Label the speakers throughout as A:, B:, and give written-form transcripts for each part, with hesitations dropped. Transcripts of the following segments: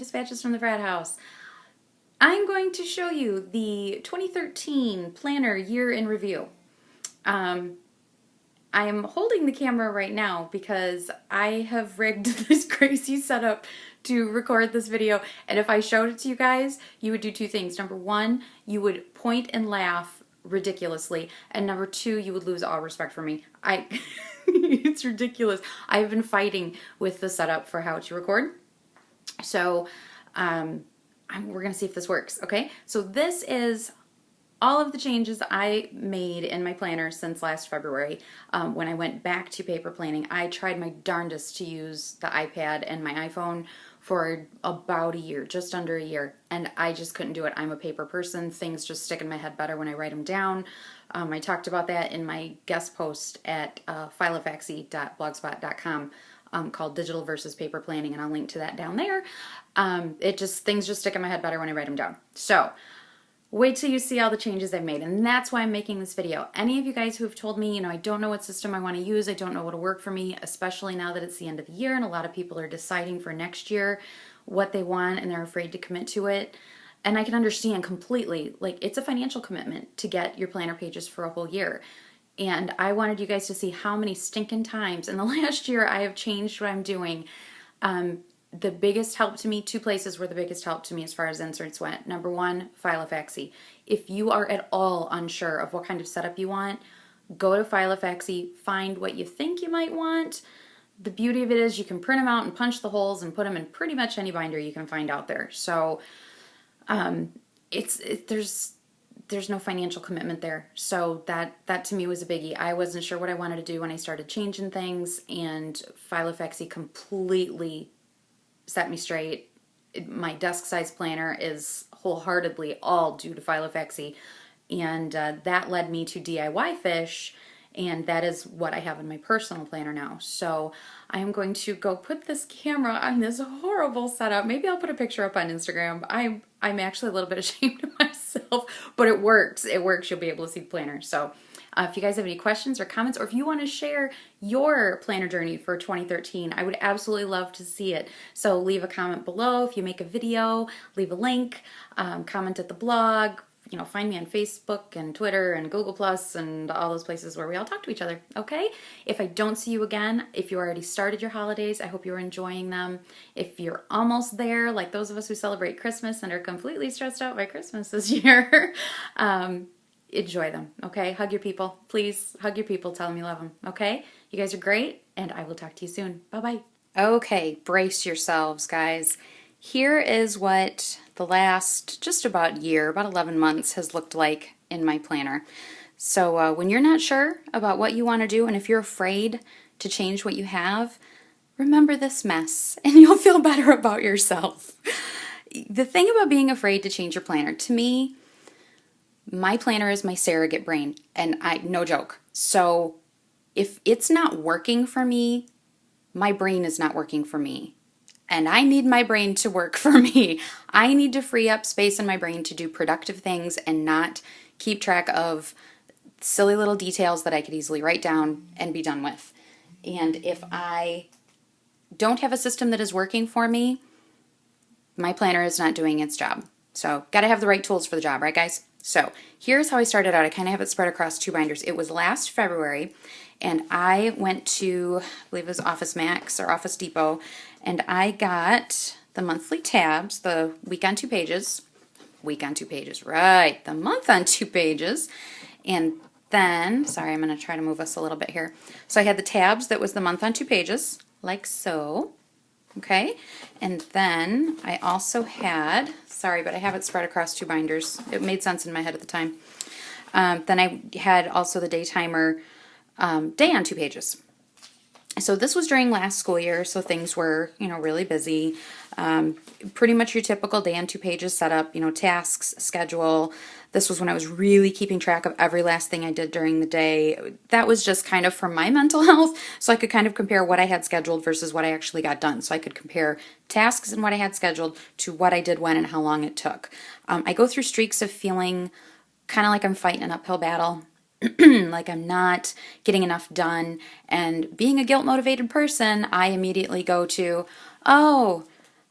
A: Dispatches from the Frat House. I'm going to show you the 2013 Planner Year in Review. I'm holding the camera right now because I have rigged this crazy setup to record this video, and if I showed it to you guys, you would do two things. Number one, you would point and laugh ridiculously, and number two, you would lose all respect for me. It's ridiculous. I've been fighting with the setup for how to record, so we're gonna see if this works. Okay, so this is all of the changes I made in my planner since last February. When I went back to paper planning, I tried my darndest to use the iPad and my iPhone for about a year, just under a year, and I just couldn't do it. I'm a paper person. Things just stick in my head better when I write them down. I talked about that in my guest post at filofaxy.blogspot.com called Digital versus Paper Planning, and I'll link to that down there. Things just stick in my head better when I write them down. So wait till you see all the changes I've made, and that's why I'm making this video. Any of you guys who have told me, I don't know what system I want to use, I don't know what'll work for me, especially now that it's the end of the year and a lot of people are deciding for next year what they want and they're afraid to commit to it. And I can understand completely, like, it's a financial commitment to get your planner pages for a whole year. And I wanted you guys to see how many stinking times in the last year I have changed what I'm doing. The biggest help to me, two places were the biggest help to me as far as inserts went. Number one, Filofaxy. If you are at all unsure of what kind of setup you want, go to Filofaxy, find what you think you might want. The beauty of it is you can print them out and punch the holes and put them in pretty much any binder you can find out there. So there's no financial commitment there. So that to me was a biggie. I wasn't sure what I wanted to do when I started changing things, and Filofaxy completely set me straight. My desk size planner is wholeheartedly all due to Filofaxy, and that led me to DIY Fish, and that is what I have in my personal planner now. So I am going to go put this camera on this horrible setup. Maybe I'll put a picture up on Instagram. I'm actually a little bit ashamed of myself, but it works. It works. You'll be able to see the planner. So if you guys have any questions or comments, or if you want to share your planner journey for 2013, I would absolutely love to see it. So leave a comment below. If you make a video, leave a link, comment at the blog, find me on Facebook and Twitter and Google Plus and all those places where we all talk to each other, okay? If I don't see you again, if you already started your holidays, I hope you're enjoying them. If you're almost there, like those of us who celebrate Christmas and are completely stressed out by Christmas this year, enjoy them, okay? Hug your people. Please hug your people. Tell them you love them, okay? You guys are great, and I will talk to you soon. Bye-bye. Okay, brace yourselves, guys. Here is what the last just about year, about 11 months, has looked like in my planner. So when you're not sure about what you want to do, and if you're afraid to change what you have, remember this mess, and you'll feel better about yourself. The thing about being afraid to change your planner, to me, my planner is my surrogate brain, and no joke. So if it's not working for me, my brain is not working for me. And I need my brain to work for me. I need to free up space in my brain to do productive things and not keep track of silly little details that I could easily write down and be done with. And if I don't have a system that is working for me, my planner is not doing its job. So gotta have the right tools for the job, right guys? So here's how I started out. I kind of have it spread across two binders. It was last February, and I went to, I believe it was Office Max or Office Depot, and I got the monthly tabs, the week on 2 pages, right, the month on 2 pages, and then, sorry, I'm going to try to move us a little bit here. So I had the tabs that was the month on 2 pages, like so. Okay, and then I also had, sorry, but I have it spread across 2 binders. It made sense in my head at the time. Then I had also the day timer day on 2 pages. So this was during last school year, so things were, really busy. Pretty much your typical day on 2 pages setup, tasks, schedule. This was when I was really keeping track of every last thing I did during the day. That was just kind of for my mental health, so I could kind of compare what I had scheduled versus what I actually got done. So I could compare tasks and what I had scheduled to what I did when and how long it took. I go through streaks of feeling kind of like I'm fighting an uphill battle. Like I'm not getting enough done, and being a guilt motivated person, I immediately go to, oh,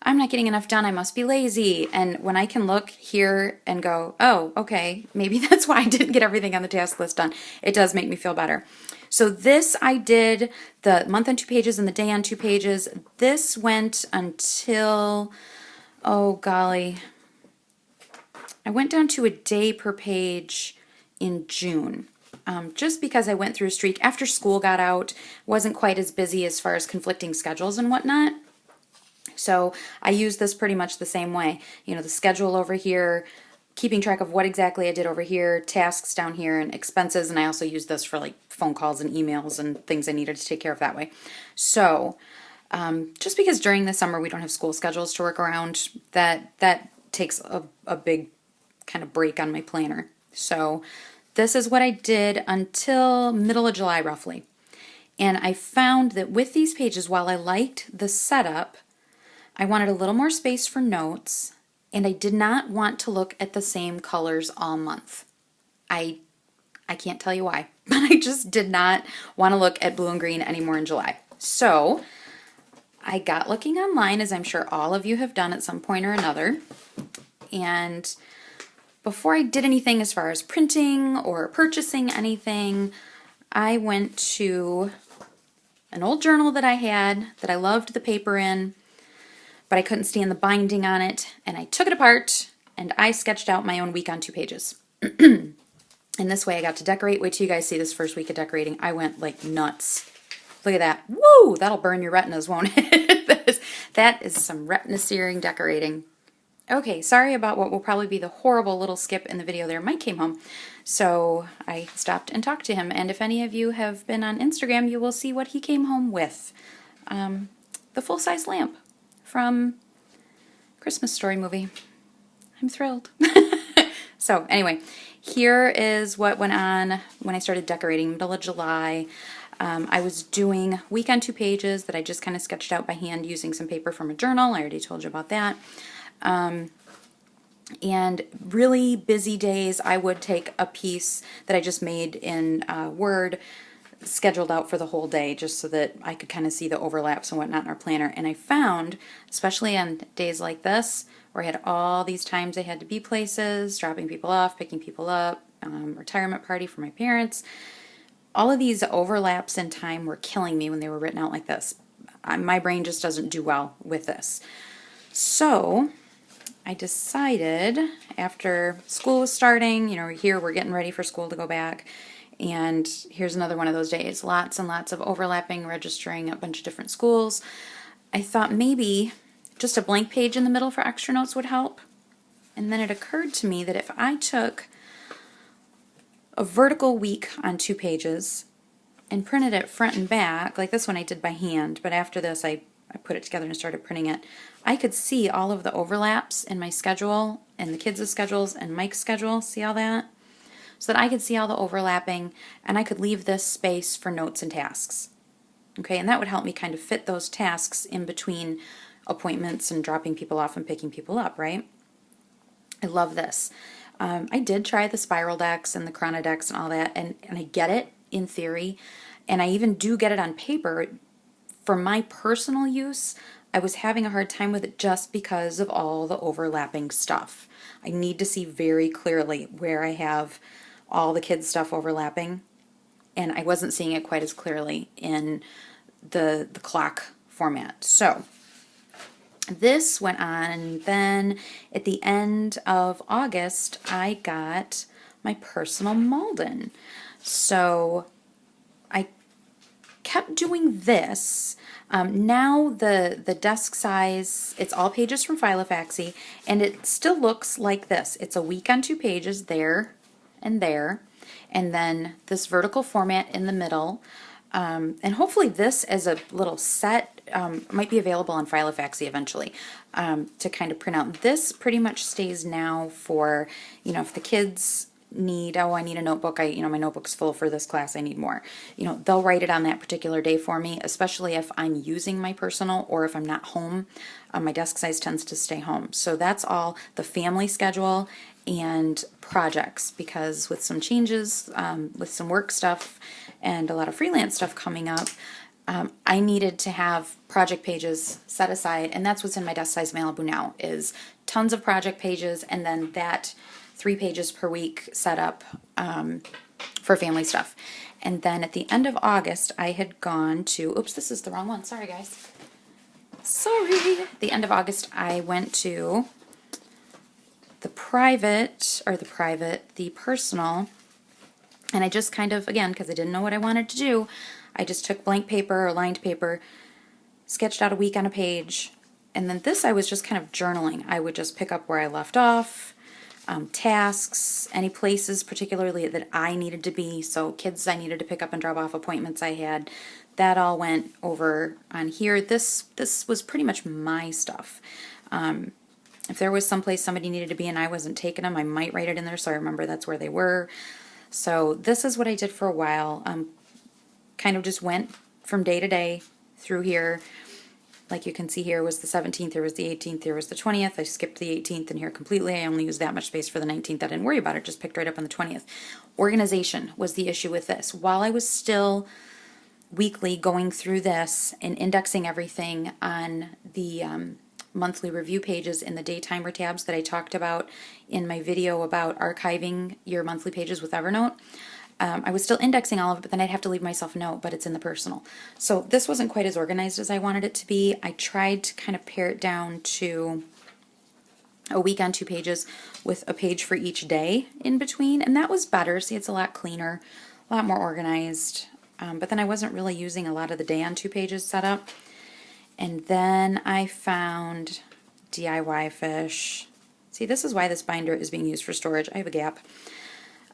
A: I'm not getting enough done. I must be lazy. And when I can look here and go, oh, okay, maybe that's why I didn't get everything on the task list done, it does make me feel better. So this I did the month on 2 pages and the day on 2 pages. This went until, oh golly, I went down to a day per page in June. Just because I went through a streak after school got out, wasn't quite as busy as far as conflicting schedules and whatnot. So I use this pretty much the same way. You know, the schedule over here, keeping track of what exactly I did over here, tasks down here, and expenses. And I also use this for like phone calls and emails and things I needed to take care of that way. So just because during the summer we don't have school schedules to work around, that takes a big kind of break on my planner. So this is what I did until middle of July roughly. And I found that with these pages, while I liked the setup, I wanted a little more space for notes, and I did not want to look at the same colors all month. I can't tell you why, but I just did not want to look at blue and green anymore in July. So I got looking online, as I'm sure all of you have done at some point or another, and before I did anything as far as printing or purchasing anything, I went to an old journal that I had that I loved the paper in, but I couldn't stand the binding on it, and I took it apart and I sketched out my own week on 2 pages. And this way I got to decorate. Wait till you guys see this first week of decorating. I went like nuts. Look at that. Woo! That'll burn your retinas, won't it? that is some retina searing decorating. Okay, sorry about what will probably be the horrible little skip in the video there. Mike came home, so I stopped and talked to him. And if any of you have been on Instagram, you will see what he came home with. The full-size lamp from Christmas Story movie. I'm thrilled. So anyway, here is what went on when I started decorating, middle of July. I was doing week on 2 pages that I just kind of sketched out by hand using some paper from a journal. I already told you about that. And really busy days, I would take a piece that I just made in Word, scheduled out for the whole day, just so that I could kind of see the overlaps and whatnot in our planner. And I found, especially on days like this, where I had all these times I had to be places, dropping people off, picking people up, retirement party for my parents, all of these overlaps in time were killing me when they were written out like this. My brain just doesn't do well with this. So I decided after school was starting, you know, here we're getting ready for school to go back, and here's another one of those days, lots and lots of overlapping, registering a bunch of different schools. I thought maybe just a blank page in the middle for extra notes would help. And then it occurred to me that if I took a vertical week on 2 pages and printed it front and back, like this one I did by hand, but after this I put it together and started printing it, I could see all of the overlaps in my schedule and the kids' schedules and Mike's schedule. See all that? So that I could see all the overlapping, and I could leave this space for notes and tasks. Okay, and that would help me kind of fit those tasks in between appointments and dropping people off and picking people up, right? I love this. I did try the spiral decks and the chronodecks and all that, and I get it in theory, and I even do get it on paper. For my personal use, I was having a hard time with it just because of all the overlapping stuff. I need to see very clearly where I have all the kids' stuff overlapping, and I wasn't seeing it quite as clearly in the clock format. So this went on, and then at the end of August, I got my personal Malden. So I kept doing this. Now the desk size, it's all pages from Filofaxy, and it still looks like this. It's a week on 2 pages there, and then this vertical format in the middle. And hopefully this as a little set might be available on Filofaxy eventually to kind of print out. This pretty much stays now for, you know, if the kids need, oh, I need a notebook, my notebook's full for this class, I need more. They'll write it on that particular day for me, especially if I'm using my personal or if I'm not home. My desk size tends to stay home. So that's all the family schedule and projects, because with some changes, with some work stuff and a lot of freelance stuff coming up, I needed to have project pages set aside, and that's what's in my desk size Malibu now, is tons of project pages, and then that 3 pages per week set up for family stuff. And then at the end of August, I had gone to, oops, this is the wrong one, sorry guys. Sorry. At the end of August, I went to the personal, and I just kind of, again, because I didn't know what I wanted to do, I just took blank paper or lined paper, sketched out a week on a page, and then this I was just kind of journaling. I would just pick up where I left off, tasks, any places particularly that I needed to be, so kids I needed to pick up and drop off, appointments I had, that all went over on here. This was pretty much my stuff. If there was someplace somebody needed to be and I wasn't taking them, I might write it in there so I remember that's where they were. So this is what I did for a while. Kind of just went from day to day through here. Like you can see, here was the 17th, there was the 18th, there was the 20th. I skipped the 18th in here completely. I only used that much space for the 19th. I didn't worry about it, just picked right up on the 20th. Organization was the issue with this. While I was still weekly going through this and indexing everything on the monthly review pages in the day timer tabs that I talked about in my video about archiving your monthly pages with Evernote, I was still indexing all of it, but then I'd have to leave myself a note, but it's in the personal. So this wasn't quite as organized as I wanted it to be. I tried to kind of pare it down to a week on 2 pages with a page for each day in between, and that was better. See, it's a lot cleaner, a lot more organized, but then I wasn't really using a lot of the day on 2 pages setup. And then I found DIY Fish. See, this is why this binder is being used for storage. I have a gap.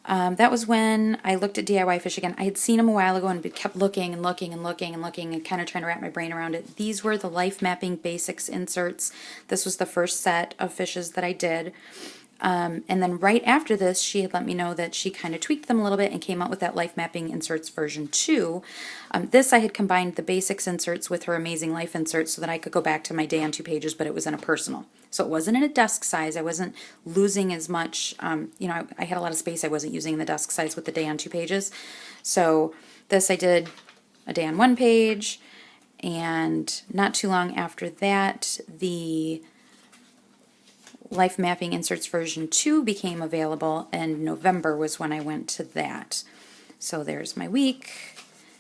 A: That was when I looked at DIY Fish again. I had seen them a while ago and kept looking and looking and looking and looking and kind of trying to wrap my brain around it. These were the Life Mapping Basics inserts. This was the first set of fishes that I did. And then right after this, she had let me know that she kind of tweaked them a little bit and came out with that Life Mapping Inserts version 2. This I had combined the Basics inserts with her Amazing Life inserts so that I could go back to my day on 2 pages, but it was in a personal. So it wasn't in a desk size. I wasn't losing as much, you know, I had a lot of space I wasn't using in the desk size with the day on 2 pages. So this I did a day on 1 page, and not too long after that, the Life Mapping Inserts version 2 became available, and November was when I went to that. So there's my week,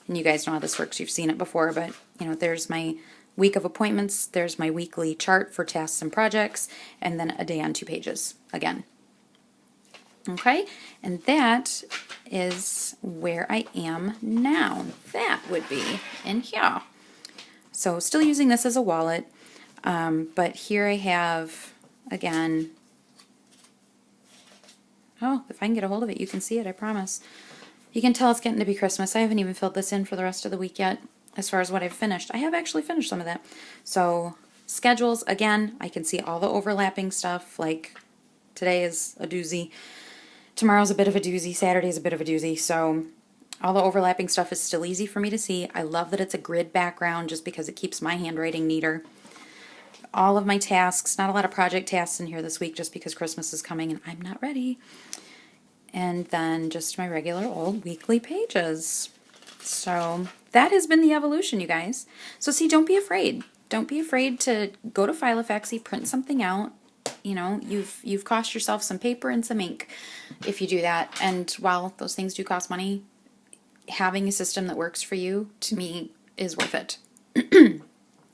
A: and you guys know how this works. You've seen it before, but you know, there's my week of appointments, there's my weekly chart for tasks and projects, and then a day on 2 pages again. Okay, and that is where I am now. That would be in here. So still using this as a wallet, but here I have, again, oh, if I can get a hold of it, you can see it, I promise. You can tell it's getting to be Christmas. I haven't even filled this in for the rest of the week yet, as far as what I've finished. I have actually finished some of that. So, schedules, again, I can see all the overlapping stuff, like today is a doozy, tomorrow's a bit of a doozy, Saturday's a bit of a doozy, so all the overlapping stuff is still easy for me to see. I love that it's a grid background just because it keeps my handwriting neater. All of my tasks, not a lot of project tasks in here this week just because Christmas is coming and I'm not ready. And then just my regular old weekly pages. So that has been the evolution, you guys. So see, don't be afraid. Don't be afraid to go to Filofaxy, print something out. You know, you've cost yourself some paper and some ink if you do that. And while those things do cost money, having a system that works for you, to me, is worth it.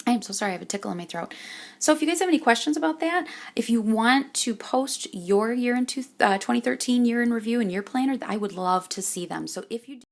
A: I am so sorry, I have a tickle in my throat. So if you guys have any questions about that, if you want to post your year in 2013 year in review and your planner, I would love to see them. So if you do